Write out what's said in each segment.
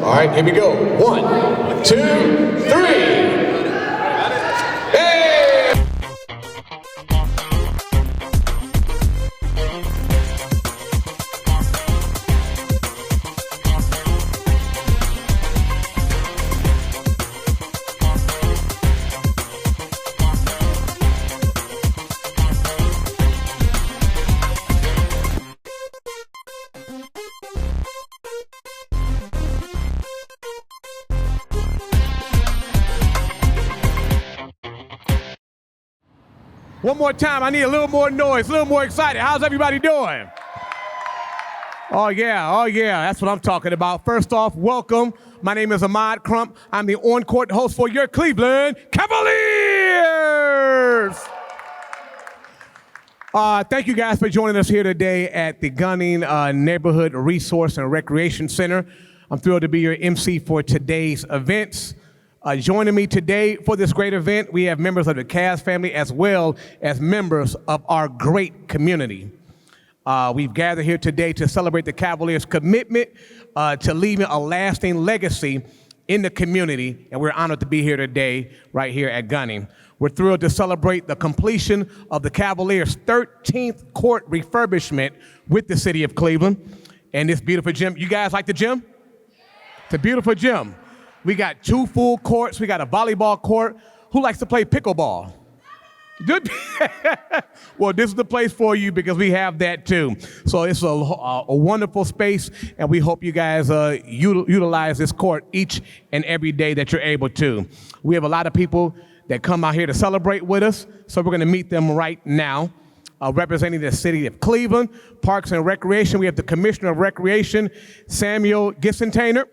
All right, here we go. 1, 2, 3. One more time, I need a little more noise, a little more excited. How's everybody doing? Oh yeah, that's what I'm talking about. First off, welcome. My name is Ahmad Crump. I'm the on-court host for your Cleveland Cavaliers. Thank you guys for joining us here today at the Gunning Neighborhood Resource and Recreation Center. I'm thrilled to be your MC for today's events. Joining me today for this great event, we have members of the Cavs family as well as members of our great community. We've gathered here today to celebrate the Cavaliers' commitment to leaving a lasting legacy in the community, and we're honored to be here today right here at Gunning. We're thrilled to celebrate the completion of the Cavaliers' 13th court refurbishment with the city of Cleveland and this beautiful gym. You guys like the gym? It's a beautiful gym. We got 2 full courts. We got a volleyball court. Who likes to play pickleball? Good. Well, this is the place for you because we have that too. So it's a wonderful space, and we hope you guys utilize this court each and every day that you're able to. We have a lot of people that come out here to celebrate with us, so we're going to meet them right now. Representing the city of Cleveland, Parks and Recreation, we have the Commissioner of Recreation, Samuel Gisentainer.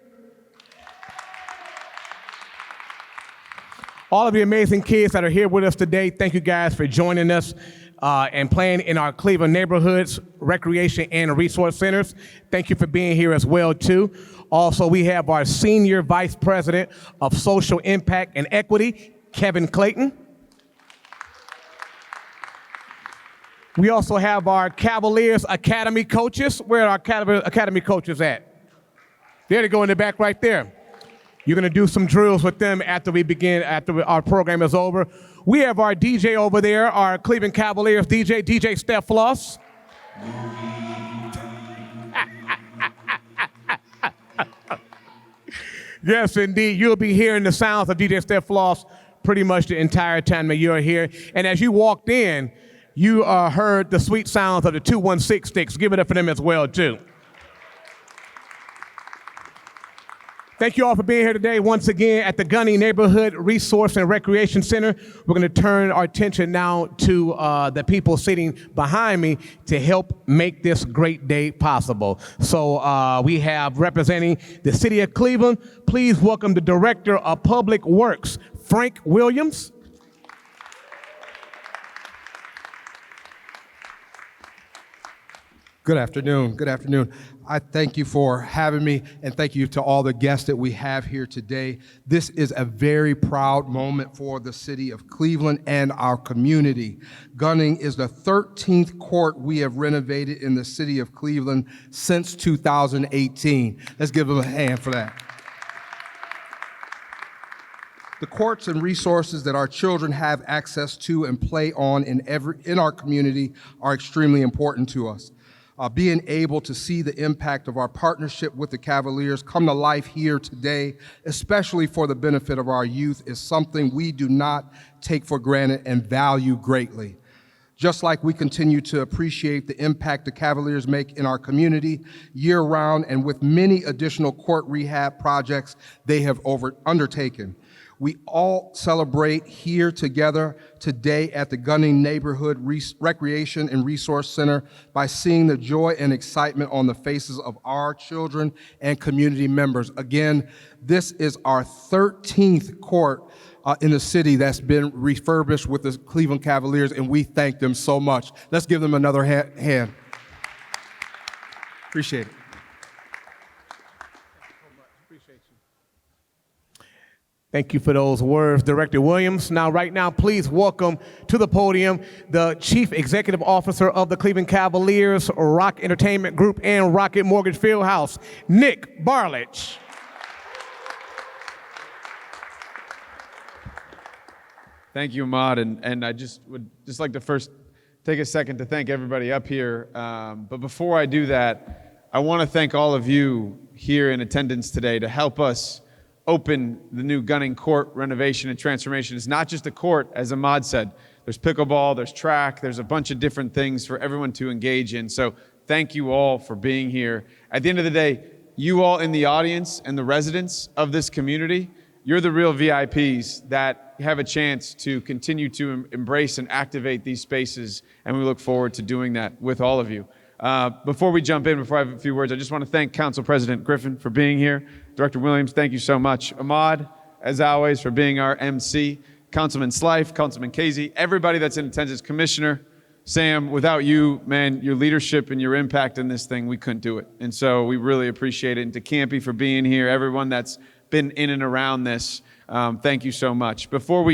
All of the amazing kids that are here with us today, thank you guys for joining us and playing in our Cleveland neighborhoods, recreation, and resource centers. Thank you for being here as well, too. Also, we have our Senior Vice President of Social Impact and Equity, Kevin Clayton. We also have our Cavaliers Academy coaches. Where are our Academy coaches at? There they go in the back right there. You're going to do some drills with them after our program is over. We have our DJ over there, our Cleveland Cavaliers DJ Steph Floss. Yes, indeed. You'll be hearing the sounds of DJ Steph Floss pretty much the entire time that you're here. And as you walked in, you heard the sweet sounds of the 216 sticks. Give it up for them as well, too. Thank you all for being here today once again at the Gunning Neighborhood Resource and Recreation Center. We're going to turn our attention now to the people sitting behind me to help make this great day possible. So we have representing the city of Cleveland, please welcome the Director of Public Works, Frank Williams. Good afternoon. I thank you for having me, and thank you to all the guests that we have here today. This is a very proud moment for the city of Cleveland and our community. Gunning is the 13th court we have renovated in the city of Cleveland since 2018. Let's give them a hand for that. The courts and resources that our children have access to and play on in our community are extremely important to us. Being able to see the impact of our partnership with the Cavaliers come to life here today, especially for the benefit of our youth, is something we do not take for granted and value greatly. Just like we continue to appreciate the impact the Cavaliers make in our community year-round and with many additional court rehab projects they have undertaken. We all celebrate here together today at the Gunning Neighborhood Recreation and Resource Center by seeing the joy and excitement on the faces of our children and community members. Again, this is our 13th court in the city that's been refurbished with the Cleveland Cavaliers, and we thank them so much. Let's give them another hand. Appreciate it. Thank you for those words, Director Williams. Right now, please welcome to the podium the Chief Executive Officer of the Cleveland Cavaliers, Rock Entertainment Group, and Rocket Mortgage Fieldhouse, Nick Barlich. Thank you, Ahmad. And I would like to first take a second to thank everybody up here. But before I do that, I want to thank all of you here in attendance today to help us open the new Gunning Court renovation and transformation. It's not just a court, as Ahmad said. There's pickleball, there's track, there's a bunch of different things for everyone to engage in. So thank you all for being here. At the end of the day, you all in the audience and the residents of this community, you're the real VIPs that have a chance to continue to embrace and activate these spaces, and we look forward to doing that with all of you. Before we jump in, before I have a few words, I just want to thank Council President Griffin for being here. Director Williams, thank you so much. Ahmad, as always, for being our MC. Councilman Slife, Councilman Casey, everybody that's in attendance, Commissioner Sam, without you, man, your leadership and your impact in this thing, we couldn't do it. And so we really appreciate it. And to Campy for being here, everyone that's been in and around this, thank you so much. Before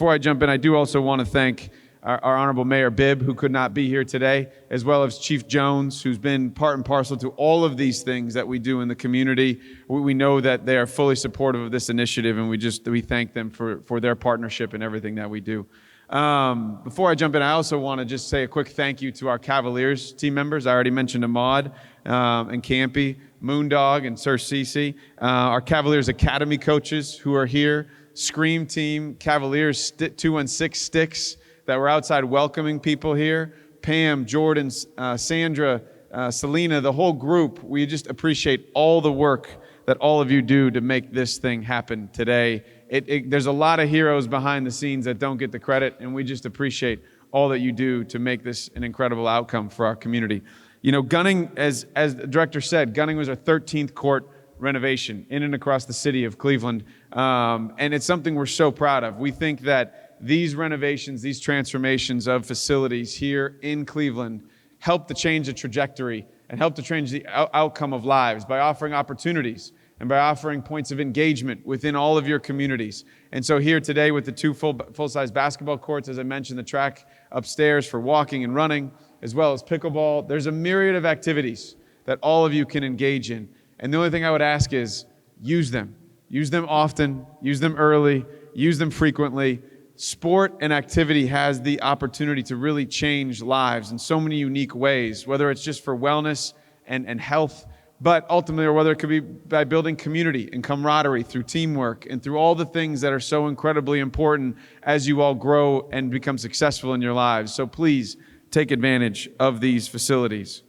I jump in, I do also want to thank our Honorable Mayor Bibb, who could not be here today, as well as Chief Jones, who's been part and parcel to all of these things that we do in the community. We know that they are fully supportive of this initiative, and we thank them for their partnership in everything that we do. Before I jump in, I also want to just say a quick thank you to our Cavaliers team members. I already mentioned Ahmad and Campy, Moondog, and Sir Cece. Our Cavaliers Academy coaches who are here, Scream Team, Cavaliers 216 Sticks that were outside welcoming people here, Pam, Jordan, Sandra, Selena, the whole group. We just appreciate all the work that all of you do to make this thing happen today. There's a lot of heroes behind the scenes that don't get the credit, and we just appreciate all that you do to make this an incredible outcome for our community. You know, Gunning, as the director said, Gunning was our 13th court renovation in and across the city of Cleveland, and it's something we're so proud of. We think that these renovations, these transformations of facilities here in Cleveland help to change the trajectory and help to change the outcome of lives by offering opportunities and by offering points of engagement within all of your communities. And so here today with the two full-size basketball courts, as I mentioned, the track upstairs for walking and running, as well as pickleball, there's a myriad of activities that all of you can engage in. And the only thing I would ask is use them. Use them often, use them early, use them frequently. Sport and activity has the opportunity to really change lives in so many unique ways, whether it's just for wellness and health, but ultimately, or whether it could be by building community and camaraderie through teamwork and through all the things that are so incredibly important as you all grow and become successful in your lives. So please take advantage of these facilities.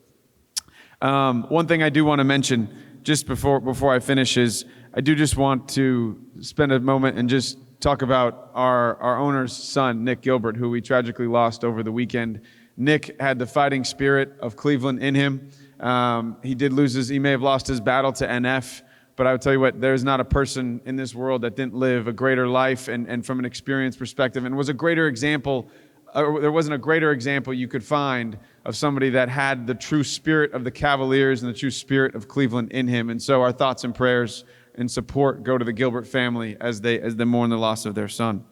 One thing I do want to mention just before I finish is I do just want to spend a moment and just talk about our owner's son, Nick Gilbert, who we tragically lost over the weekend. Nick had the fighting spirit of Cleveland in him. He may have lost his battle to NF, but I would tell you what, there's not a person in this world that didn't live a greater life and from an experience perspective, and was a greater example, there wasn't a greater example you could find of somebody that had the true spirit of the Cavaliers and the true spirit of Cleveland in him. And so our thoughts and prayers and support go to the Gilbert family as they mourn the loss of their son.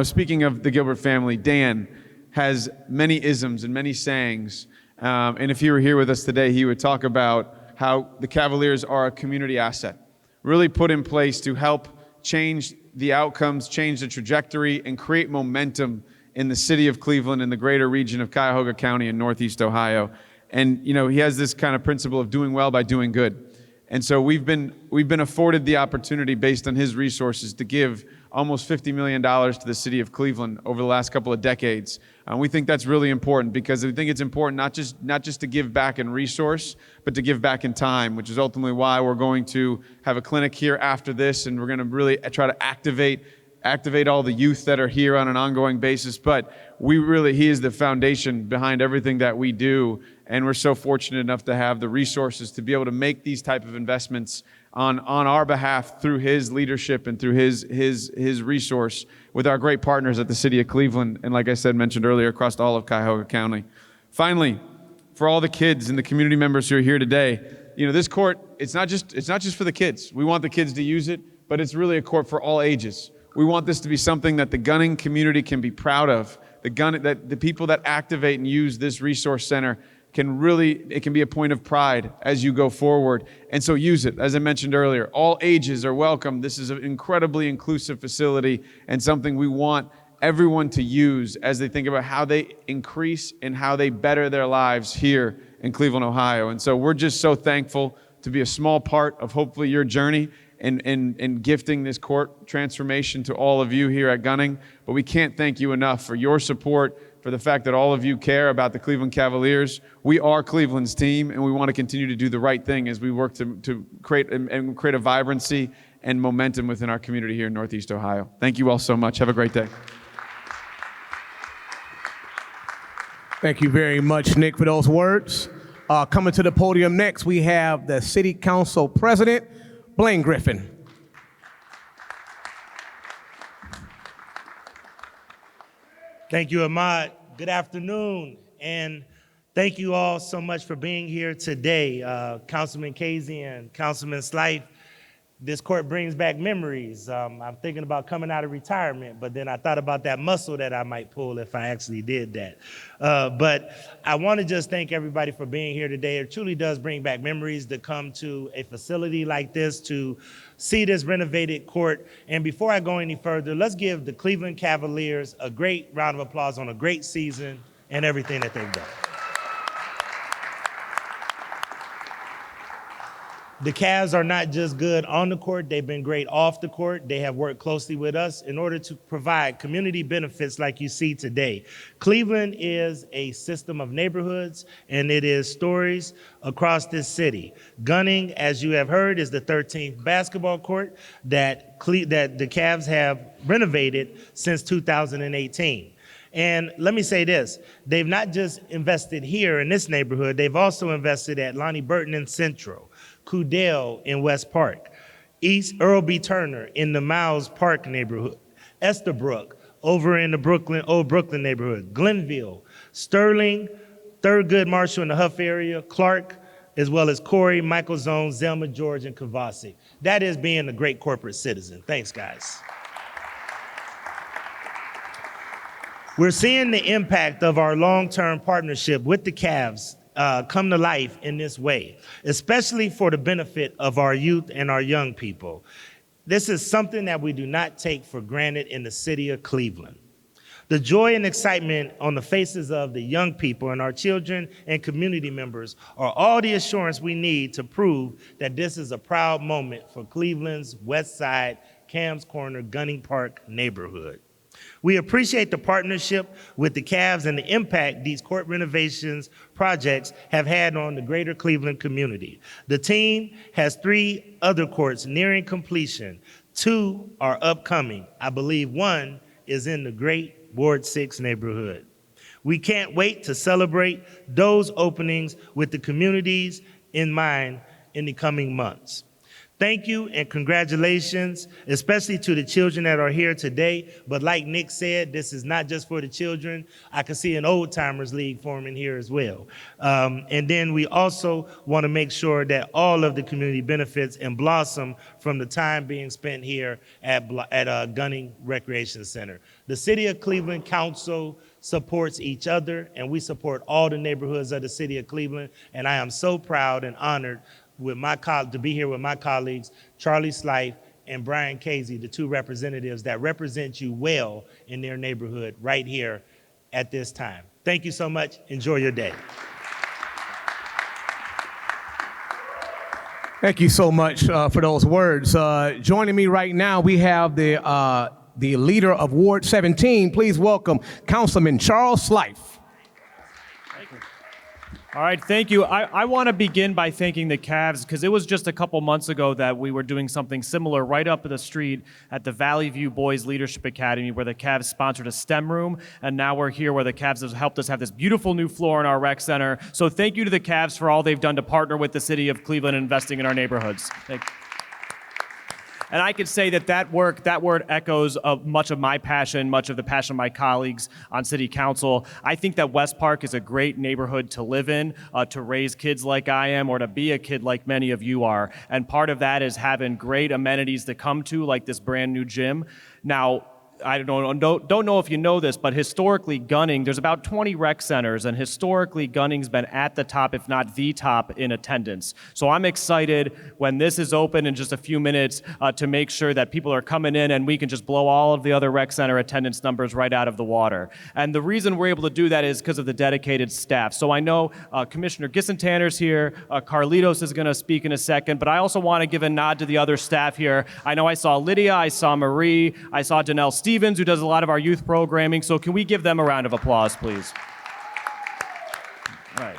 Speaking of the Gilbert family, Dan has many isms and many sayings. And if he were here with us today, he would talk about how the Cavaliers are a community asset, really put in place to help change the outcomes, change the trajectory, and create momentum in the city of Cleveland and the greater region of Cuyahoga County in Northeast Ohio. And, he has this kind of principle of doing well by doing good. And so we've been afforded the opportunity based on his resources to give almost $50 million to the city of Cleveland over the last couple of decades. We think that's really important because we think it's important not just to give back in resource, but to give back in time, which is ultimately why we're going to have a clinic here after this, and we're going to really try to activate all the youth that are here on an ongoing basis. But he is the foundation behind everything that we do. And we're so fortunate enough to have the resources to be able to make these type of investments on our behalf through his leadership and through his resource with our great partners at the City of Cleveland. And like I said, mentioned earlier, across all of Cuyahoga County. Finally, for all the kids and the community members who are here today, this court, it's not just for the kids. We want the kids to use it, but it's really a court for all ages. We want this to be something that the gunning community can be proud of. That the people that activate and use this resource center it can be a point of pride as you go forward. And so use it. As I mentioned earlier, all ages are welcome. This is an incredibly inclusive facility and something we want everyone to use as they think about how they increase and how they better their lives here in Cleveland, Ohio. And so we're just so thankful to be a small part of hopefully your journey and gifting this court transformation to all of you here at Gunning. But we can't thank you enough for your support, for the fact that all of you care about the Cleveland Cavaliers. We are Cleveland's team, and we want to continue to do the right thing as we work to create a vibrancy and momentum within our community here in Northeast Ohio. Thank you all so much. Have a great day. Thank you very much, Nick, for those words. Coming to the podium next, we have the City Council President, Blaine Griffin. Thank you, Ahmad. Good afternoon, and thank you all so much for being here today. Councilman Casey and Councilman Slife, this court brings back memories. I'm thinking about coming out of retirement, but then I thought about that muscle that I might pull if I actually did that. But I want to just thank everybody for being here today. It truly does bring back memories to come to a facility like this, to see this renovated court. And before I go any further, let's give the Cleveland Cavaliers a great round of applause on a great season and everything that they've done. The Cavs are not just good on the court, they've been great off the court. They have worked closely with us in order to provide community benefits like you see today. Cleveland is a system of neighborhoods, and it is stories across this city. Gunning, as you have heard, is the 13th basketball court that the Cavs have renovated since 2018. And let me say this, they've not just invested here in this neighborhood, they've also invested at Lonnie Burton in Central, Coudale in West Park, East Earl B. Turner in the Miles Park neighborhood, Estherbrook over in the Old Brooklyn neighborhood, Glenville, Sterling, Thurgood Marshall in the Huff area, Clark, as well as Corey, Michael Zone, Zelma George, and Kavasi. That is being a great corporate citizen. Thanks, guys. We're seeing the impact of our long-term partnership with the Cavs come to life in this way, especially for the benefit of our youth and our young people. This is something that we do not take for granted in the city of Cleveland. The joy and excitement on the faces of the young people and our children and community members are all the assurance we need to prove that this is a proud moment for Cleveland's West Side, Cam's Corner, Gunning Park neighborhood. We appreciate the partnership with the Cavs and the impact these court renovations projects have had on the greater Cleveland community. The team has 3 other courts nearing completion. 2 are upcoming. I believe 1 is in the great Ward 6 neighborhood. We can't wait to celebrate those openings with the communities in mind in the coming months. Thank you and congratulations, especially to the children that are here today. But like Nick said, this is not just for the children. I can see an old timers league forming here as well. And then we also want to make sure that all of the community benefits and blossom from the time being spent here at Gunning Recreation Center. The City of Cleveland Council supports each other, and we support all the neighborhoods of the City of Cleveland. And I am so proud and honored to be here with my colleagues, Charlie Slife and Brian Casey, the 2 representatives that represent you well in their neighborhood right here at this time. Thank you so much. Enjoy your day. Thank you so much for those words. Joining me right now, we have the leader of Ward 17. Please welcome Councilman Charles Slife. All right, thank you. I want to begin by thanking the Cavs because it was just a couple months ago that we were doing something similar right up the street at the Valley View Boys Leadership Academy where the Cavs sponsored a STEM room, and now we're here where the Cavs have helped us have this beautiful new floor in our rec center. So thank you to the Cavs for all they've done to partner with the city of Cleveland and investing in our neighborhoods. Thank you. And I could say that word echoes of much of my passion, much of the passion of my colleagues on city council. I think that West Park is a great neighborhood to live in, to raise kids like I am, or to be a kid like many of you are. And part of that is having great amenities to come to, like this brand new gym. Now, I don't know if you know this, but historically Gunning, there's about 20 rec centers, and historically Gunning's been at the top, if not the top, in attendance. So I'm excited when this is open in just a few minutes to make sure that people are coming in and we can just blow all of the other rec center attendance numbers right out of the water. And the reason we're able to do that is because of the dedicated staff. So I know Commissioner Gissentanner's here, Carlitos is going to speak in a second, but I also want to give a nod to the other staff here. I know I saw Lydia, I saw Marie, I saw Danelle Stevens, who does a lot of our youth programming. So can we give them a round of applause, please? All right.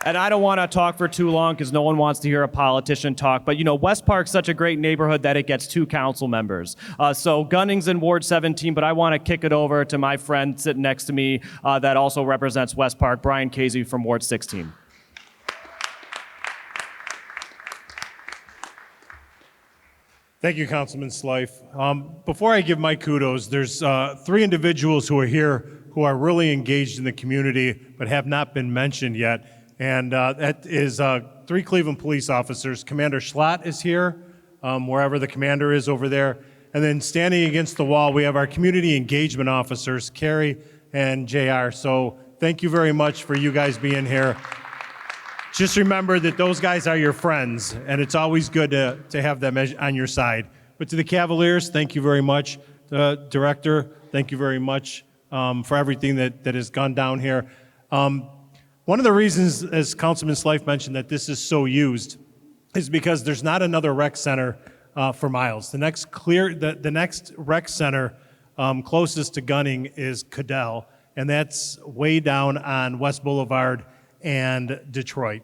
And I don't want to talk for too long because no one wants to hear a politician talk. But, you know, West Park's such a great neighborhood that it gets 2 council members. So Gunning's in Ward 17, but I want to kick it over to my friend sitting next to me that also represents West Park, Brian Casey from Ward 16. Thank you, Councilman Slife. Before I give my kudos, there's 3 individuals who are here who are really engaged in the community but have not been mentioned yet. And that is 3 Cleveland police officers. Commander Schlott is here, wherever the commander is over there. And then standing against the wall, we have our community engagement officers, Carrie and JR. So thank you very much for you guys being here. Just remember that those guys are your friends, and it's always good to have them on your side. But to the Cavaliers, thank you very much. Director, thank you very much for everything that has gone down here. One of the reasons, as Councilman Slife mentioned, that this is so used is because there's not another rec center for miles. The next rec center closest to Gunning is Cadell, and that's way down on West Boulevard and Detroit.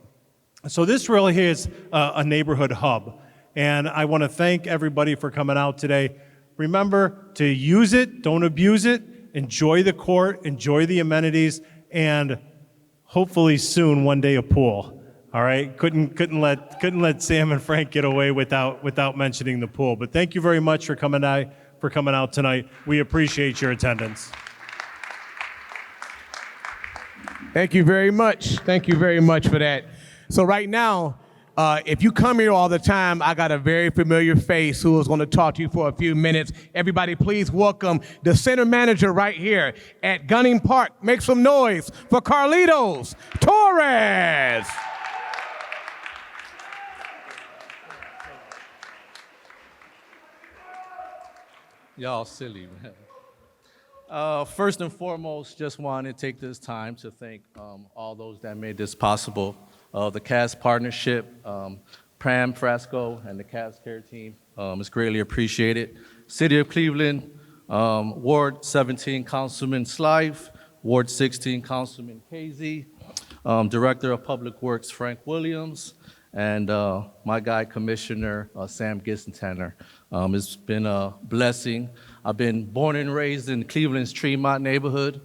So this really is a neighborhood hub. And I want to thank everybody for coming out today. Remember to use it, don't abuse it, enjoy the court, enjoy the amenities, and hopefully soon one day a pool. All right? Couldn't let Sam and Frank get away without mentioning the pool. But thank you very much for coming out tonight. We appreciate your attendance. Thank you very much. Thank you very much for that. So right now, if you come here all the time, I got a very familiar face who is going to talk to you for a few minutes. Everybody, please welcome the center manager right here at Gunning Park. Make some noise for Carlitos Torres. Y'all silly, man. First and foremost, just want to take this time to thank all those that made this possible. The Cavs partnership, Pram Frasco and the Cavs care team is greatly appreciated. City of Cleveland, Ward 17 Councilman Slife, Ward 16 Councilman Casey, Director of Public Works Frank Williams, and my guy Commissioner Sam Gissentanner. It's been a blessing. I've been born and raised in Cleveland's Tremont neighborhood,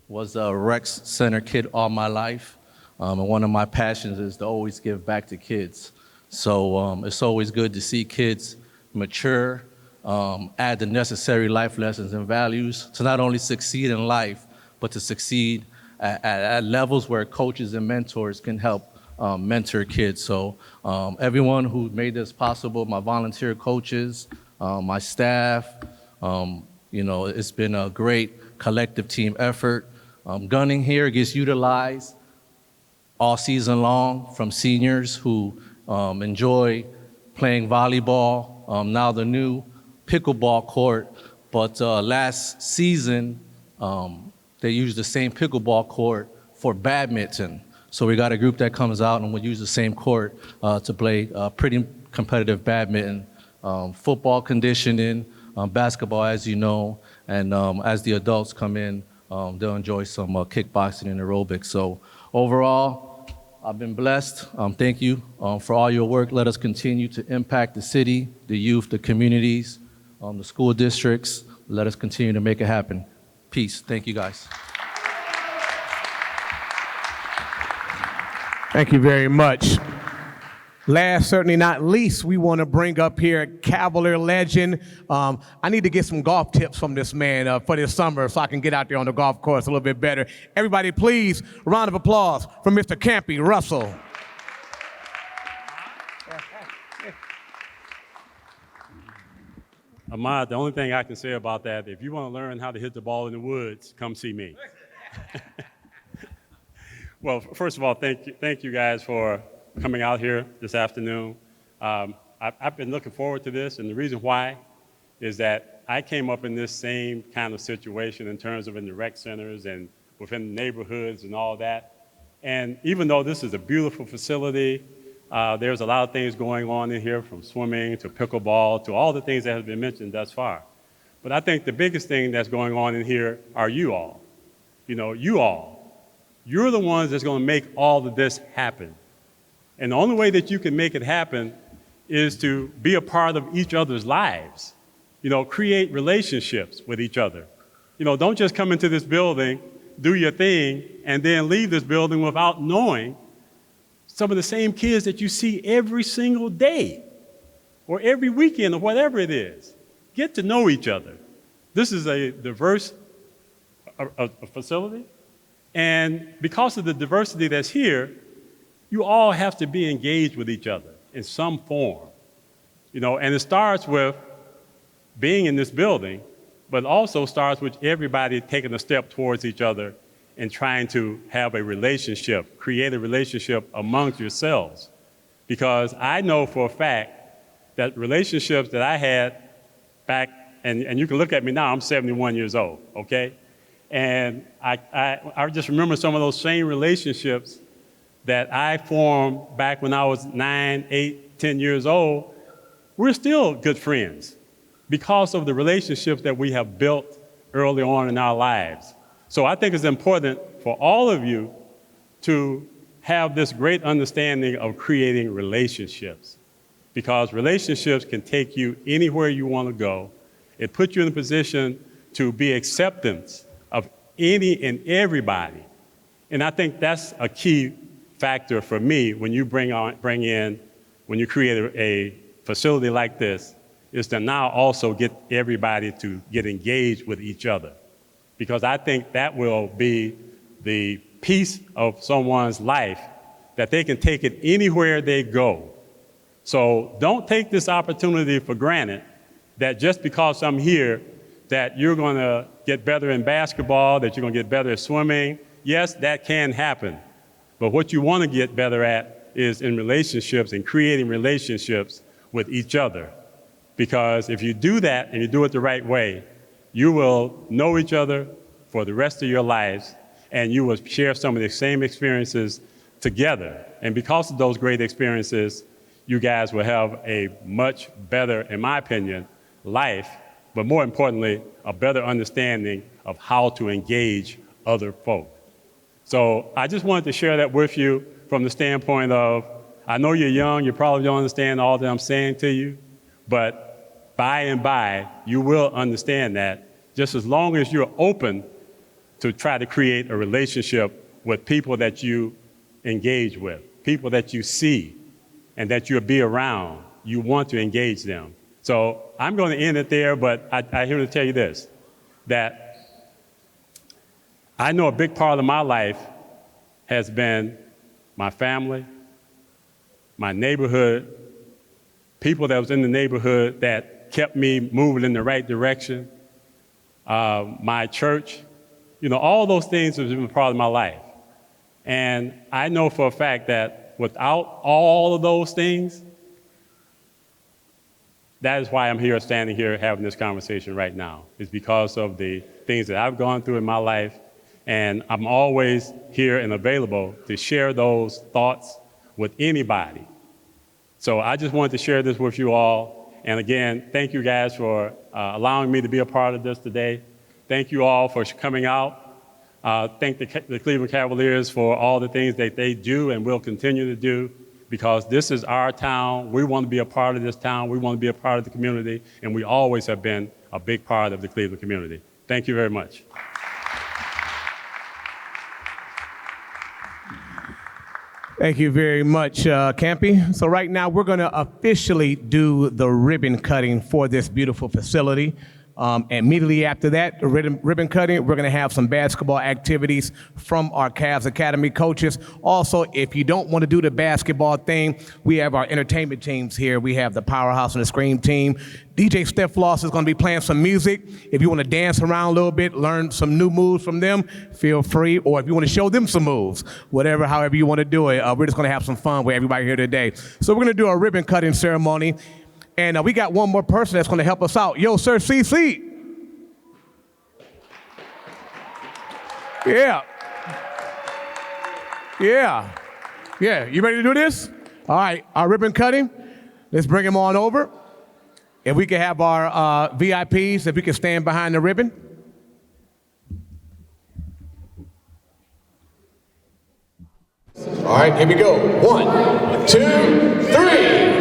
was a rec center kid all my life, and one of my passions is to always give back to kids. So it's always good to see kids mature, add the necessary life lessons and values to not only succeed in life, but to succeed at levels where coaches and mentors can help mentor kids. So everyone who made this possible, my volunteer coaches, my staff, it's been a great collective team effort. Gunning here gets utilized all season long from seniors who enjoy playing volleyball, now the new pickleball court, but last season they used the same pickleball court for badminton. So we got a group that comes out and we use the same court to play pretty competitive badminton, football conditioning, basketball, as you know, and as the adults come in, they'll enjoy some kickboxing and aerobics. So overall, I've been blessed. Thank you for all your work. Let us continue to impact the city, the youth, the communities, the school districts. Let us continue to make it happen. Peace. Thank you, guys. Thank you very much. Last, certainly not least, we want to bring up here Cavalier legend. I need to get some golf tips from this man for this summer so I can get out there on the golf course a little bit better. Everybody, please, round of applause for Mr. Campy Russell. Ahmad, the only thing I can say about that, if you want to learn how to hit the ball in the woods, come see me. Well, first of all, thank you guys for coming out here this afternoon. I've been looking forward to this, and the reason why is that I came up in this same kind of situation in terms of in the rec centers and within the neighborhoods and all that. And even though this is a beautiful facility, there's a lot of things going on in here, from swimming to pickleball to all the things that have been mentioned thus far. But I think the biggest thing that's going on in here are you all. You know, you all. You're the ones that's going to make all of this happen. And the only way that you can make it happen is to be a part of each other's lives. You know, create relationships with each other. You know, don't just come into this building, do your thing, and then leave this building without knowing some of the same kids that you see every single day or every weekend or whatever it is. Get to know each other. This is a diverse facility, and because of the diversity that's here, you all have to be engaged with each other in some form. You know, and it starts with being in this building, but also starts with everybody taking a step towards each other and trying to have a relationship, create a relationship amongst yourselves. Because I know for a fact that relationships that I had back, and you can look at me now, I'm 71 years old, okay? And I just remember some of those same relationships that I formed back when I was 9, 8, 10 years old. We're still good friends because of the relationships that we have built early on in our lives. So I think it's important for all of you to have this great understanding of creating relationships, because relationships can take you anywhere you want to go. It puts you in a position to be acceptance of any and everybody. And I think that's a key factor for me when you when you create a facility like this, is to now also get everybody to get engaged with each other. Because I think that will be the piece of someone's life that they can take it anywhere they go. So don't take this opportunity for granted that just because I'm here, that you're going to get better in basketball, that you're going to get better at swimming. Yes, that can happen. But what you want to get better at is in relationships and creating relationships with each other. Because if you do that and you do it the right way, you will know each other for the rest of your lives, and you will share some of the same experiences together. And because of those great experiences, you guys will have a much better, in my opinion, life, but more importantly, a better understanding of how to engage other folk. So I just wanted to share that with you from the standpoint of, I know you're young, you probably don't understand all that I'm saying to you, but by and by, you will understand that, just as long as you're open to try to create a relationship with people that you engage with, people that you see and that you'll be around. You want to engage them. So I'm going to end it there, but I'm here to tell you this, that I know a big part of my life has been my family, my neighborhood, people that was in the neighborhood that kept me moving in the right direction, my church, all those things have been a part of my life. And I know for a fact that without all of those things, that is why I'm here, standing here, having this conversation right now. It's because of the things that I've gone through in my life, and I'm always here and available to share those thoughts with anybody. So I just wanted to share this with you all. And again, thank you guys for allowing me to be a part of this today. Thank you all for coming out. Thank the Cleveland Cavaliers for all the things that they do and will continue to do, because this is our town. We want to be a part of this town. We want to be a part of the community, and we always have been a big part of the Cleveland community. Thank you very much. Thank you very much, Campy. So right now, we're going to officially do the ribbon cutting for this beautiful facility. Immediately after that, the ribbon cutting, we're going to have some basketball activities from our Cavs Academy coaches. Also, if you don't want to do the basketball thing, we have our entertainment teams here. We have the Powerhouse and the Scream team. DJ Steph Floss is going to be playing some music. If you want to dance around a little bit, learn some new moves from them, feel free. Or if you want to show them some moves, however you want to do it, we're just going to have some fun with everybody here today. So we're going to do a ribbon cutting ceremony. And we got one more person that's going to help us out. Yo, Sir CC. Yeah. Yeah. Yeah. You ready to do this? All right. Our ribbon cutting. Let's bring him on over. If we can have our VIPs, if we can stand behind the ribbon. All right, here we go. 1, 2, 3.